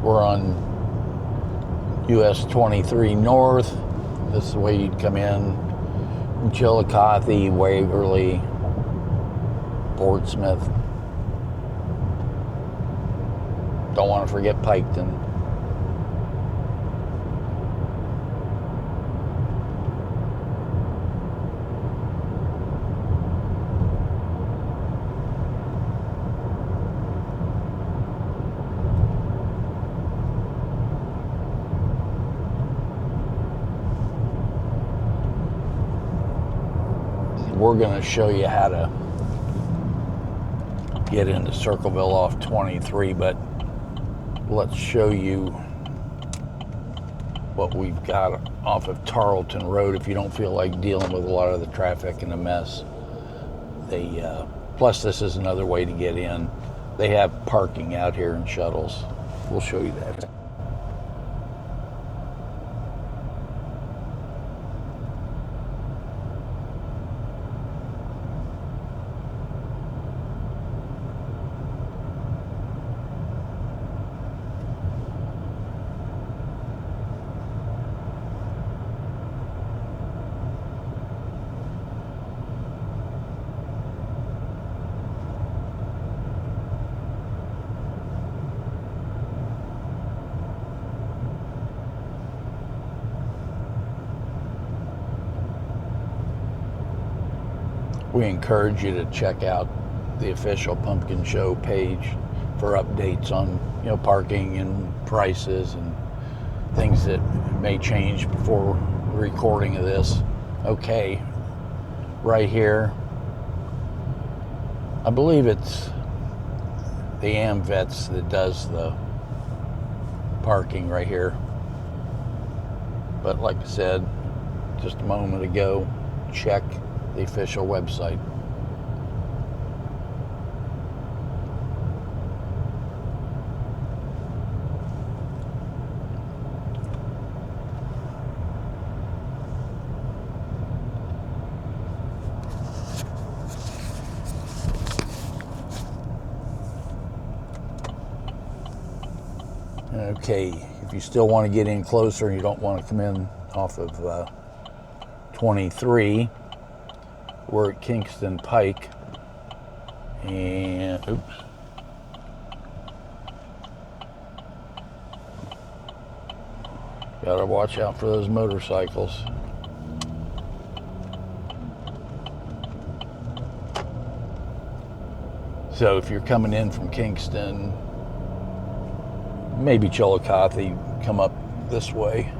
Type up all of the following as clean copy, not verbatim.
We're on US 23 North. This is the way you'd come in from Chillicothe, Waverly, Portsmouth. Don't want to forget Piketon. We're going to show you how to get into Circleville off 23, but let's show you what we've got off of Tarlton Road if you don't feel like dealing with a lot of the traffic and the mess. Plus this is another way to get in. They have parking out here in Shuttles. We'll show you that. We encourage you to check out the official Pumpkin Show page for updates on, parking and prices and things that may change before the recording of this. Okay, right here, I believe it's the AmVets that does the parking right here. But like I said just a moment ago, check the official website. Okay, if you still want to get in closer and you don't want to come in off of 23, we're at Kingston Pike, and gotta watch out for those motorcycles. So if you're coming in from Kingston, maybe Chillicothe, come up this way.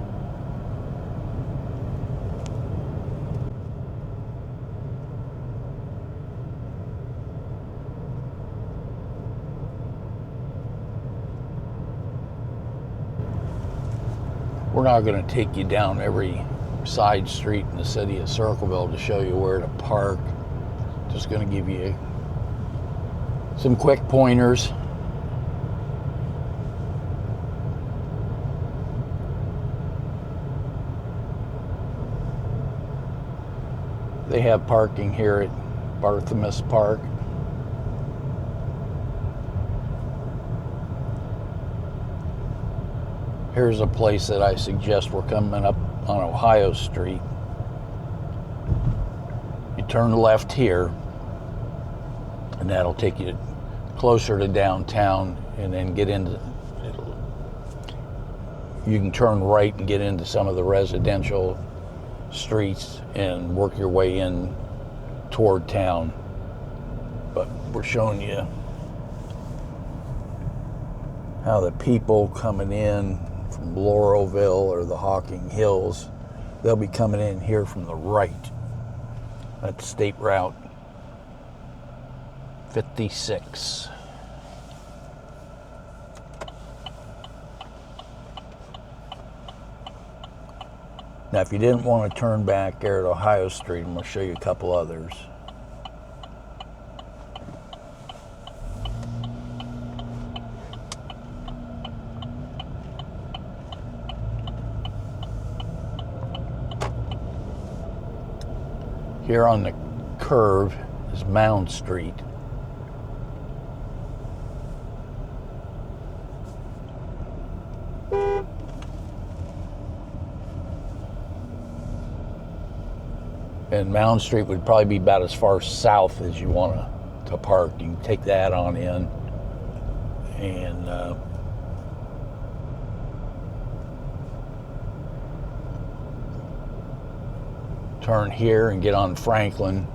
We're not going to take you down every side street in the city of Circleville to show you where to park. Just going to give you some quick pointers. They have parking here at Barthelmess Park. Here's a place that I suggest we're coming up on Ohio Street. You turn left here, and that'll take you closer to downtown, and then you can turn right and get into some of the residential streets and work your way in toward town. But we're showing you how the people coming in from Laurelville or the Hocking Hills, they'll be coming in here from the right. That's State Route 56. Now, if you didn't want to turn back there at Ohio Street, I'm going to show you a couple others. Here on the curve is Mound Street. And Mound Street would probably be about as far south as you want to park. You can take that on in. And turn here and get on Franklin.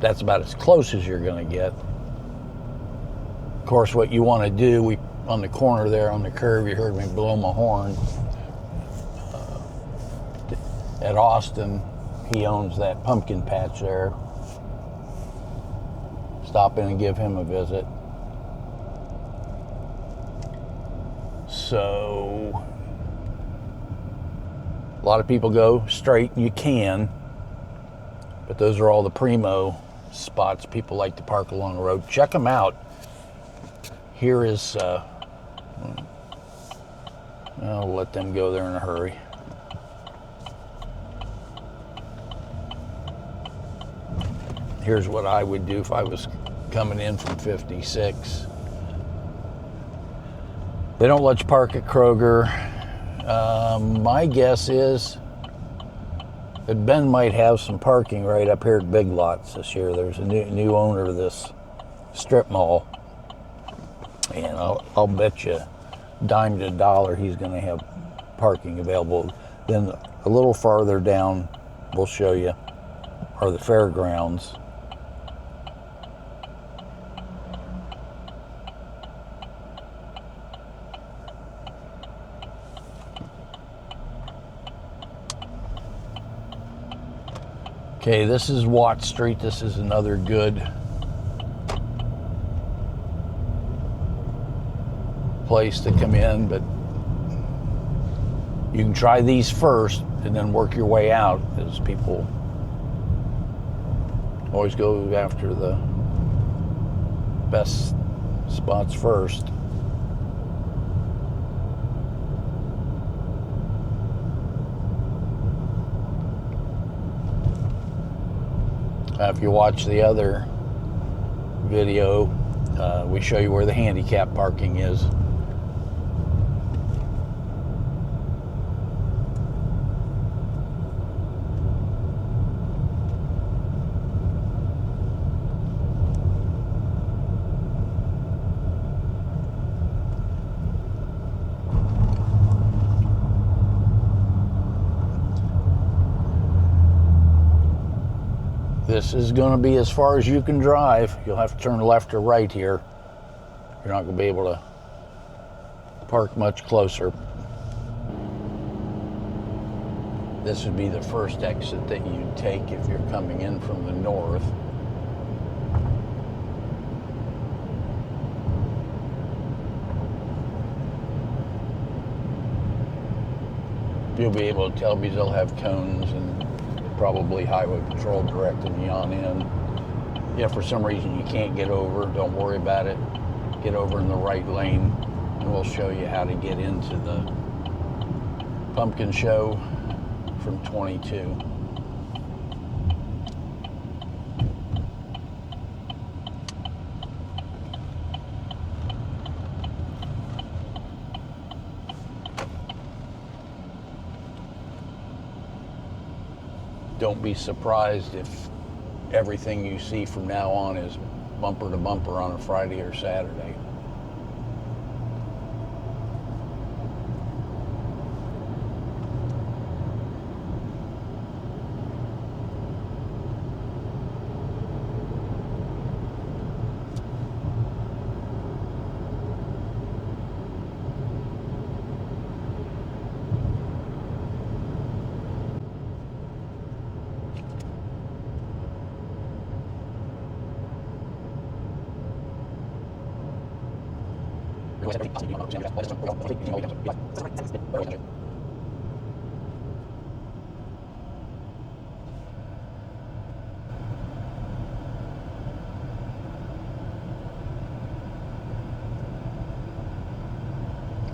That's about as close as you're going to get. Of course, what you want to do, on the corner there on the curve, you heard me blow my horn. At Austin, he owns that pumpkin patch there. Stop in and give him a visit. So, a lot of people go straight, and you can, but those are all the primo spots. People like to park along the road. Check them out. Here is, I'll let them go there in a hurry. Here's what I would do if I was coming in from 56. They don't let you park at Kroger. My guess is that Ben might have some parking right up here at Big Lots this year. There's a new owner of this strip mall. And I'll bet you dime to a dollar he's going to have parking available. Then a little farther down, we'll show you, are the Fairgrounds. Okay, this is Watt Street. This is another good place to come in, but you can try these first and then work your way out, as people always go after the best spots first. If you watch the other video, we show you where the handicap parking is. This is going to be as far as you can drive. You'll have to turn left or right here. You're not going to be able to park much closer. This would be the first exit that you'd take if you're coming in from the north. You'll be able to tell because they'll have cones and probably highway patrol directing you on in. If for some reason you can't get over, don't worry about it. Get over in the right lane and we'll show you how to get into the pumpkin show from 22. Don't be surprised if everything you see from now on is bumper to bumper on a Friday or Saturday.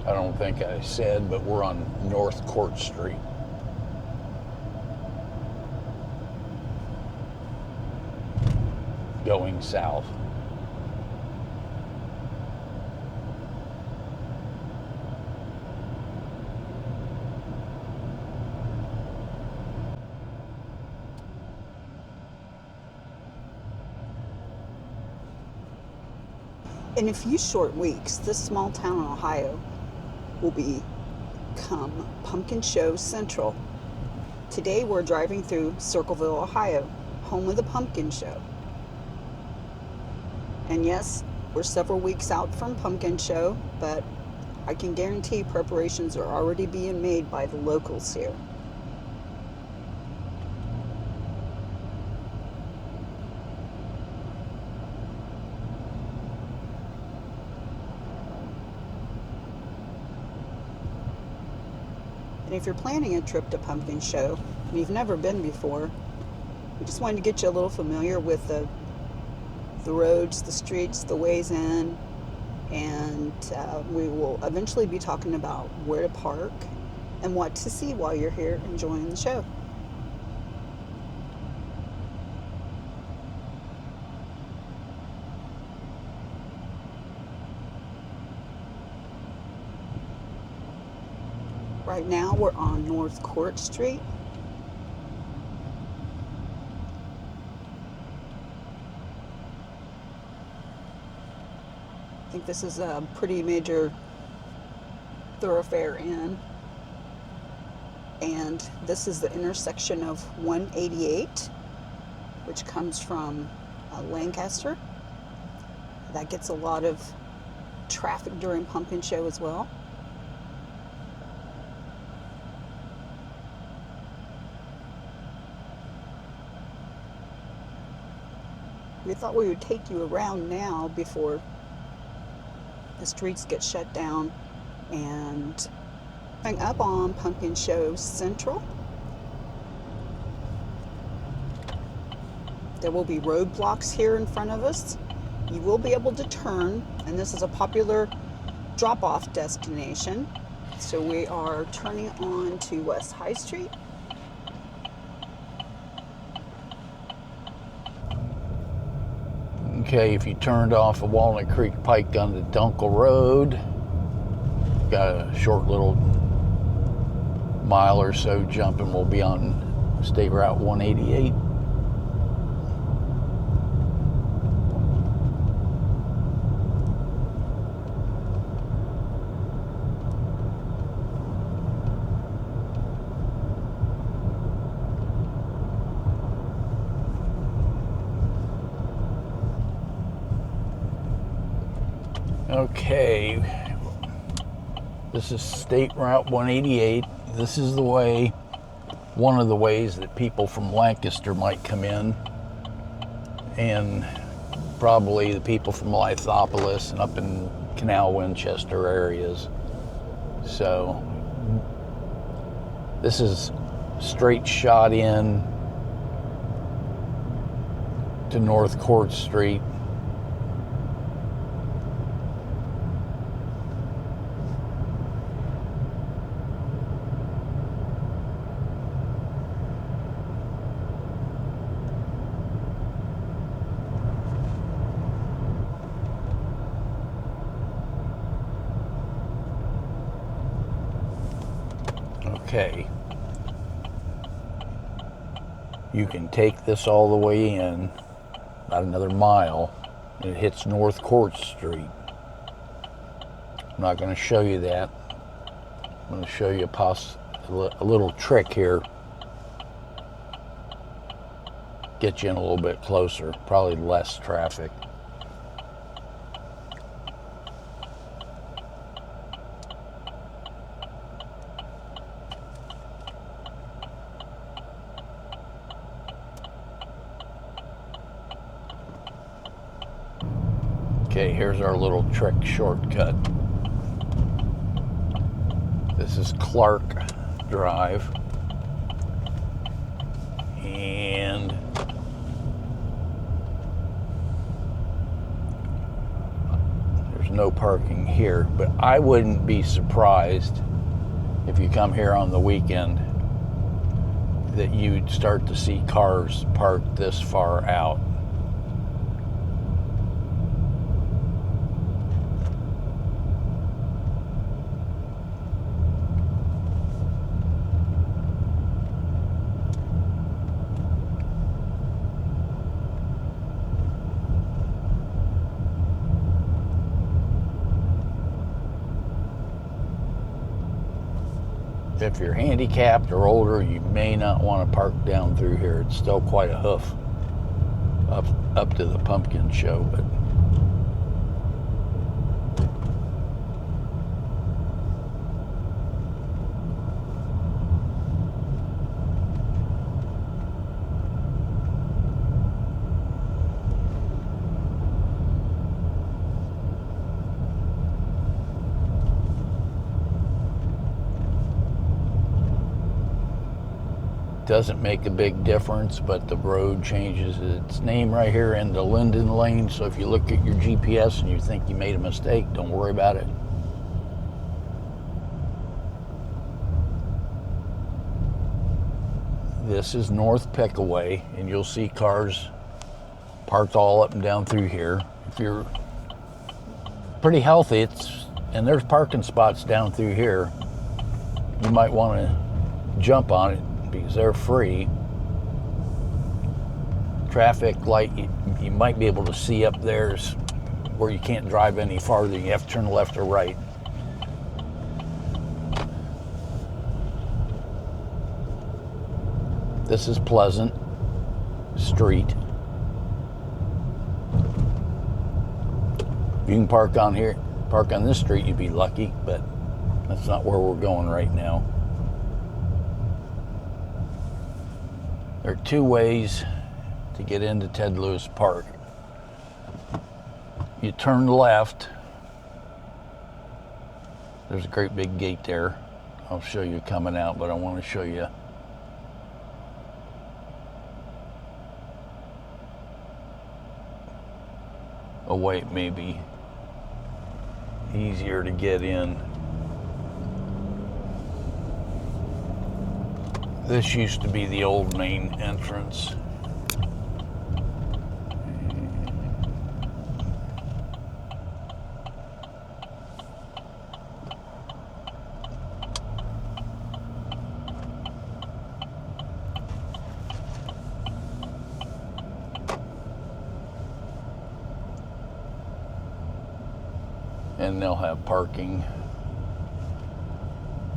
I don't think I said, but we're on North Court Street. Going south. In a few short weeks, this small town in Ohio will become Pumpkin Show Central. Today we're driving through Circleville, Ohio, home of the Pumpkin Show. And yes, we're several weeks out from Pumpkin Show, but I can guarantee preparations are already being made by the locals here. And if you're planning a trip to Pumpkin Show and you've never been before, we just wanted to get you a little familiar with the roads, the streets, the ways in, and we will eventually be talking about where to park and what to see while you're here enjoying the show. Right now we're on North Court Street. I think this is a pretty major thoroughfare in. And this is the intersection of 188, which comes from Lancaster. That gets a lot of traffic during Pumpkin Show as well. We thought we would take you around now before the streets get shut down, and coming up on Pumpkin Show Central, there will be roadblocks here in front of us. You will be able to turn, and this is a popular drop-off destination. So we are turning on to West High Street. Okay, if you turned off of Walnut Creek Pike onto Dunkel Road, got a short little mile or so jump and we'll be on State Route 188. Okay, this is State Route 188. This is the way, one of the ways that people from Lancaster might come in, and probably the people from Lithopolis and up in Canal Winchester areas. So this is straight shot in to North Court Street. Okay, you can take this all the way in, about another mile, and it hits North Court Street. I'm not going to show you that. I'm going to show you a little trick here. Get you in a little bit closer, probably less traffic. Okay, here's our little trick shortcut. This is Clark Drive. And there's no parking here, but I wouldn't be surprised if you come here on the weekend that you'd start to see cars parked this far out. if you're handicapped or older, you may not want to park down through here. It's still quite a hoof up to the pumpkin show, but doesn't make a big difference, but the road changes its name right here into Linden Lane. So if you look at your GPS and you think you made a mistake, don't worry about it. This is North Pickaway, and you'll see cars parked all up and down through here. If you're pretty healthy, and there's parking spots down through here, you might want to jump on it, because they're free. Traffic light, you might be able to see up there is where you can't drive any farther. You have to turn left or right. This is Pleasant Street. If you can park on here, park on this street, you'd be lucky, but that's not where we're going right now. There are two ways to get into Ted Lewis Park. You turn left. There's a great big gate there. I'll show you coming out, but I want to show you a way it may be easier to get in. This used to be the old main entrance. And they'll have parking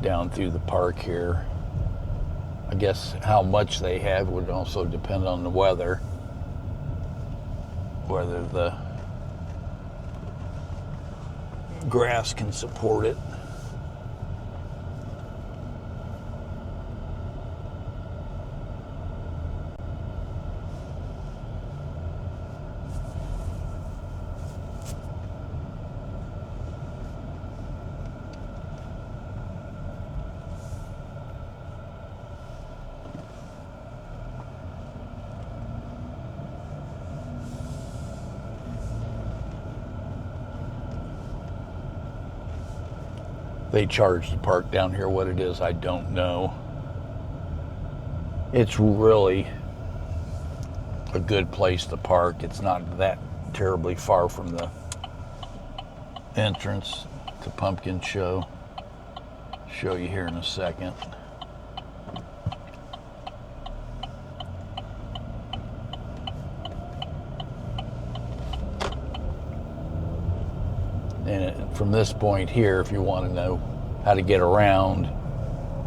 down through the park here. I guess how much they have would also depend on the weather, whether the grass can support it. They charge to park down here. What it is, I don't know. It's really a good place to park. It's not that terribly far from the entrance to Pumpkin Show. Show you here in a second. And from this point here, if you want to know how to get around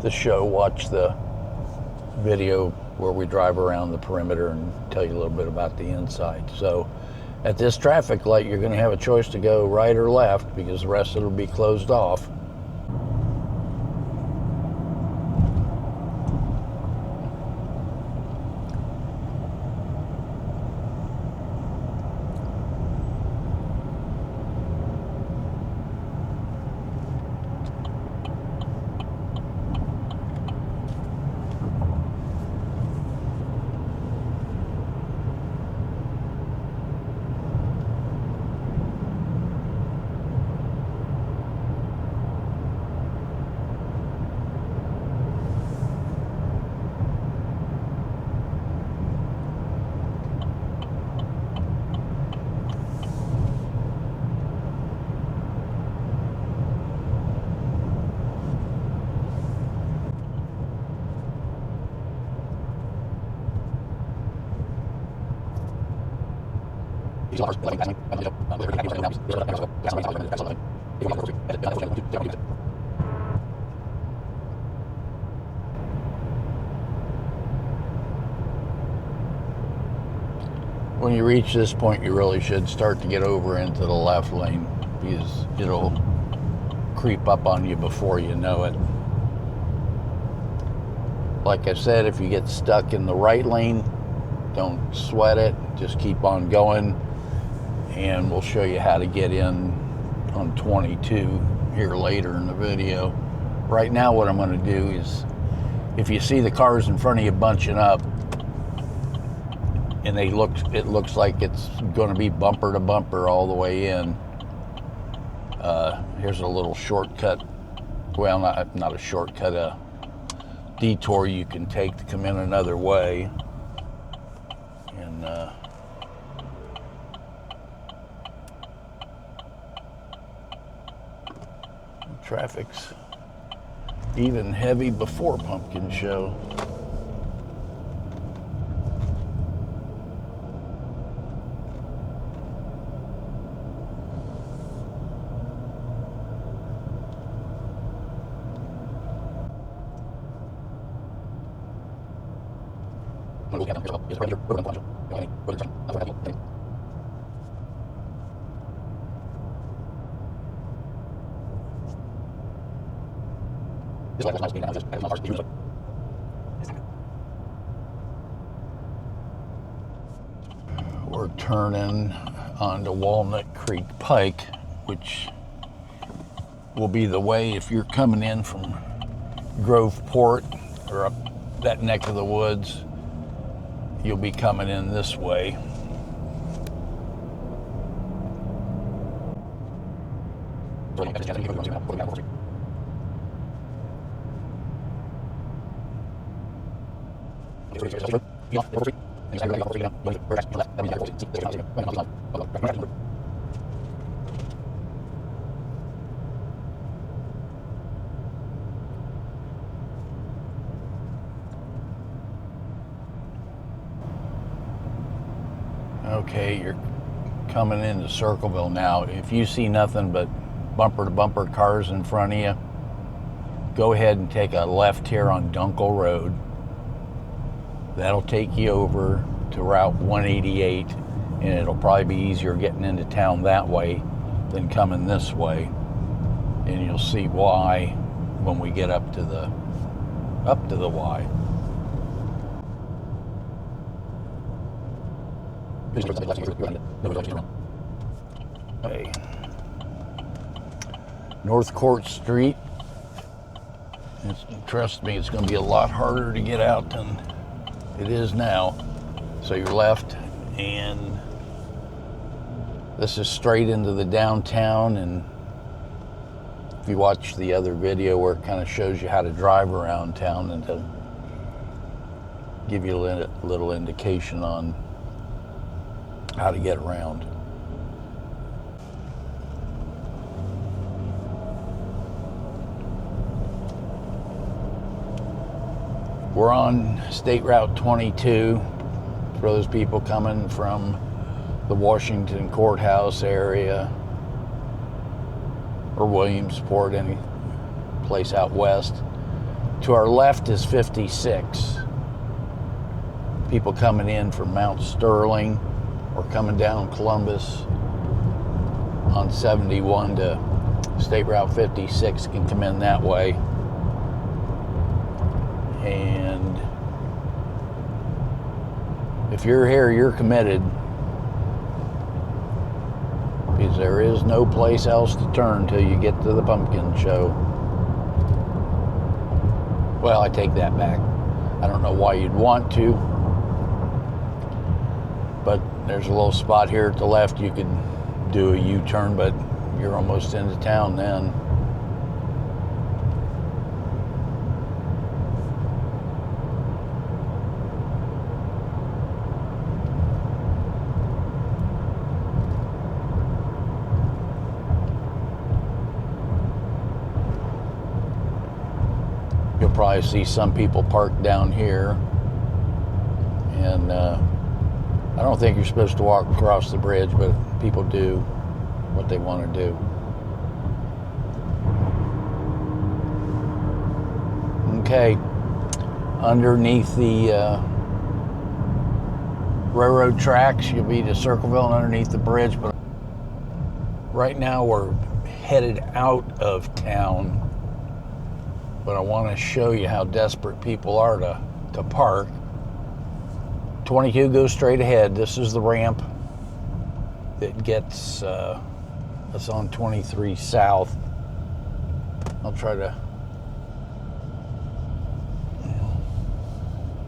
the show, watch the video where we drive around the perimeter and tell you a little bit about the inside. So at this traffic light, you're going to have a choice to go right or left, because the rest of it will be closed off. when you reach this point, you really should start to get over into the left lane, because it'll creep up on you before you know it. Like I said, if you get stuck in the right lane, don't sweat it. Just keep on going, and we'll show you how to get in on 22 here later in the video. Right now, what I'm going to do is, if you see the cars in front of you bunching up, and it looks like it's going to be bumper to bumper all the way in, here's a little shortcut. Well, not a shortcut, a detour you can take to come in another way. And traffic's even heavy before Pumpkin Show. We're turning onto Walnut Creek Pike, which will be the way if you're coming in from Groveport or up that neck of the woods. You'll be coming in this way. Okay, you're coming into Circleville now. If you see nothing but bumper to bumper cars in front of you, go ahead and take a left here on Dunkel Road. That'll take you over to Route 188, and it'll probably be easier getting into town that way than coming this way. And you'll see why when we get up to the Y. Okay. North Court Street. Trust me, it's going to be a lot harder to get out than it is now. So you're left, and this is straight into the downtown. And if you watch the other video where it kind of shows you how to drive around town, and to give you a little indication on how to get around. We're on State Route 22 for those people coming from the Washington Courthouse area or Williamsport, any place out west. To our left is 56. People coming in from Mount Sterling or coming down Columbus on 71 to State Route 56 can come in that way. And if you're here, you're committed, because there is no place else to turn till you get to the Pumpkin Show. Well, I take that back. I don't know why you'd want to, but there's a little spot here at the left. You could do a U-turn, but you're almost into town then. You'll probably see some people parked down here, and I don't think you're supposed to walk across the bridge, but people do what they want to do. Okay, underneath the railroad tracks. You'll be to Circleville and underneath the bridge. But right now we're headed out of town. But I want to show you how desperate people are to park. 22 goes straight ahead. This is the ramp that gets us on 23 south. I'll try to.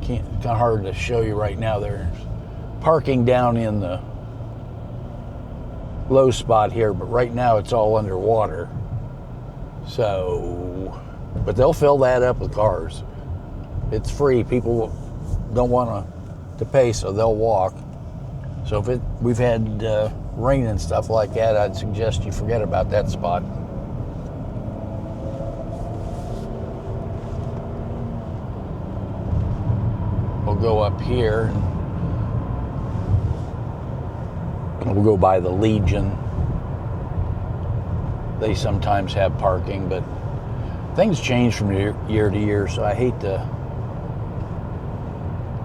It's kind of hard to show you right now. There's parking down in the low spot here, but right now it's all underwater. So, but they'll fill that up with cars. It's free. People don't want to pay, so they'll walk. So if we've had rain and stuff like that, I'd suggest you forget about that spot. We'll go up here and we'll go by the Legion. They sometimes have parking, but things change from year to year, so I hate to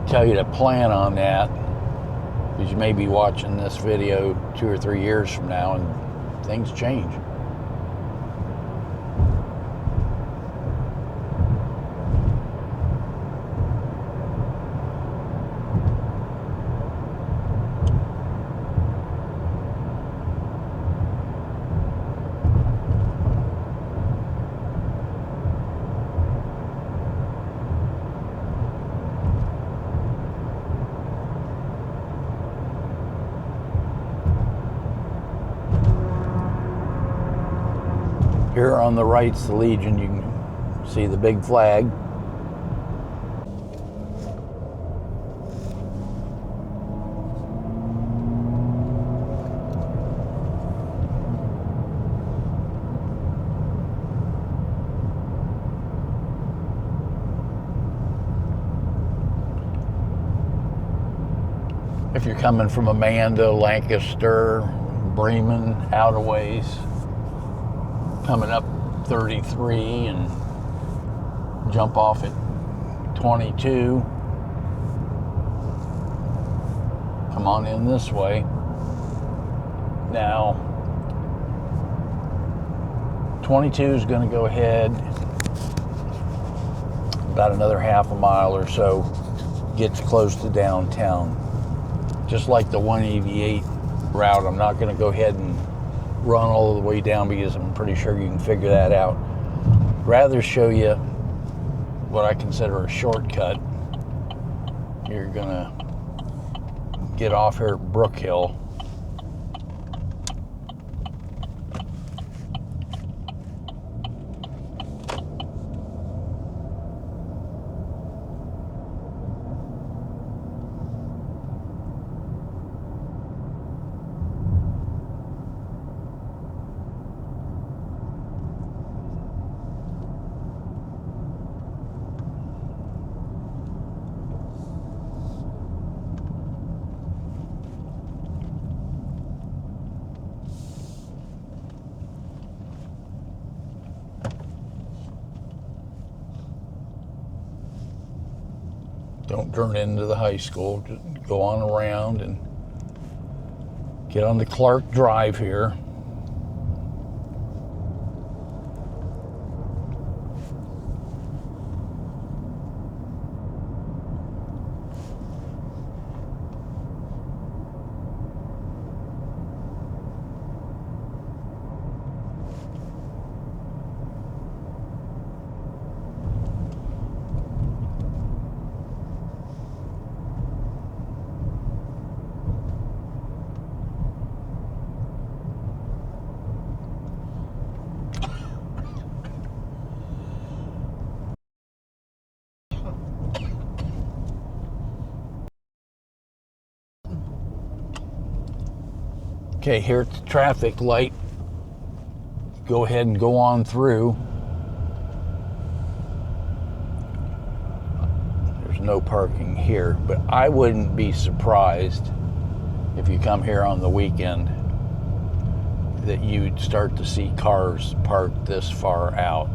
tell you to plan on that, because you may be watching this video 2 or 3 years from now and things change. Here on the right's the Legion. You can see the big flag. If you're coming from Amanda, Lancaster, Bremen, out a ways, coming up 33 and jump off at 22. Come on in this way. Now, 22 is going to go ahead about another half a mile or so, gets close to downtown. Just like the 188 route, I'm not going to go ahead and run all the way down because I'm pretty sure you can figure that out. Rather show you what I consider a shortcut. You're gonna get off here at Brook Hill. Don't turn into the high school. Just go on around and get on the Clark Drive here. Okay, here at the traffic light, go ahead and go on through. There's no parking here, but I wouldn't be surprised if you come here on the weekend that you'd start to see cars parked this far out.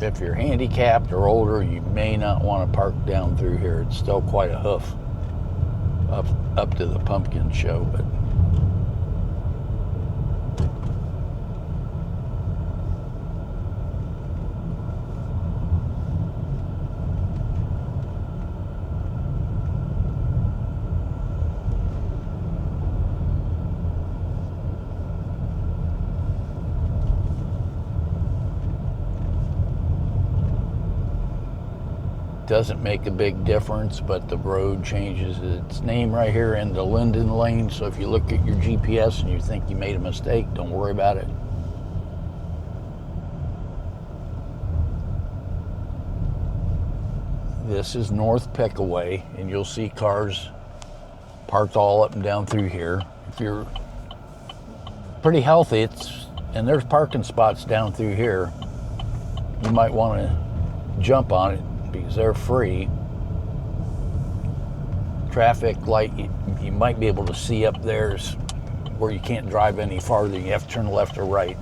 if you're handicapped or older, you may not want to park down through here. It's still quite a hoof up to the pumpkin show, but doesn't make a big difference, but the road changes its name right here into Linden Lane. So if you look at your GPS and you think you made a mistake, don't worry about it. This is North Pickaway, and you'll see cars parked all up and down through here. If you're pretty healthy, and there's parking spots down through here, you might want to jump on it because they're free. Traffic light, you might be able to see up there is where you can't drive any farther. You have to turn left or right.